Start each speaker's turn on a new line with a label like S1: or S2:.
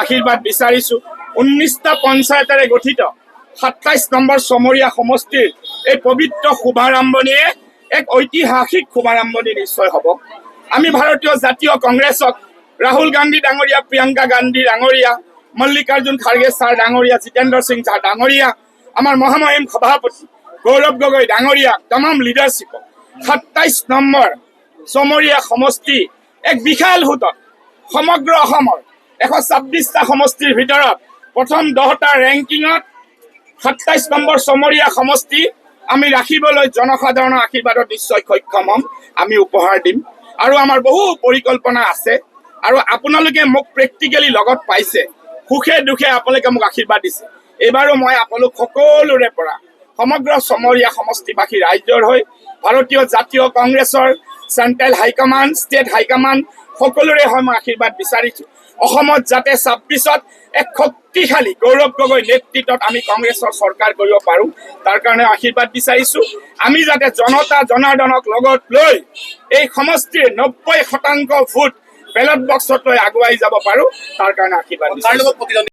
S1: আশীৰ্বাদ বিচাৰিছোঁ। 19টা পঞ্চায়তেৰে গঠিত 27 নম্বৰ চমৰীয়া সমষ্টিৰ এই পবিত্ৰ শুভাৰম্ভণিয়ে এক ঐতিহাসিক শুভাৰম্ভণি নিশ্চয় হ'ব। আমি ভাৰতীয় জাতীয় কংগ্ৰেছক ৰাহুল গান্ধী ডাঙৰীয়া, প্ৰিয়ংকা গান্ধী ডাঙৰীয়া, মল্লিকাৰ্জুন খাৰ্গে ছাৰ ডাঙৰীয়া, জিতেন্দ্ৰ সিং ছাৰ ডাঙৰীয়া, আমাৰ মহামহিম সভাপতি গৌৰৱ গগৈ ডাঙৰীয়া, তামাম লিডাৰশ্বিপক 27 নম্বৰ চমৰীয়া সমষ্টি এক বিশাল ভোটত সমগ্ৰ অসমৰ 126টা সমষ্টিৰ ভিতৰত প্ৰথম 10টা ৰেংকিঙত 27 নম্বৰ চমৰীয়া সমষ্টি আমি ৰাখিবলৈ জনসাধাৰণৰ আশীৰ্বাদত নিশ্চয় সক্ষম হ'ম। আমি উপহাৰ দিম আৰু আমাৰ বহু পৰিকল্পনা আছে আৰু আপোনালোকে মোক প্ৰেক্টিকেলি লগত পাইছে, সুখে দুখে আপোনালোকে মোক আশীৰ্বাদ দিছে। এইবাৰো মই আপোনালোক সকলোৰে পৰা সমগ্ৰ চমৰীয়া সমষ্টিবাসী ৰাইজৰ হৈ ভাৰতীয় জাতীয় কংগ্ৰেছৰ চেণ্ট্ৰেল হাইকমাণ্ড, ষ্টেট হাইকমাণ্ড সকলোৰে হৈ মই আশীৰ্বাদ বিচাৰিছোঁ। অসমত যাতে 26ত এক শক্তিশালী গৌৰৱ গগৈ নেতৃত্বত আমি কংগ্ৰেছৰ চৰকাৰ কৰিব পাৰোঁ, তাৰ কাৰণে আশীৰ্বাদ বিচাৰিছোঁ। আমি যাতে জনতা জনাৰ্দনক লগত লৈ এই সমষ্টিৰ 90% ভোট বেলট বক্সত লৈ আগুৱাই যাব পাৰোঁ, তাৰ কাৰণে আশীৰ্বাদ বিচাৰিছোঁ।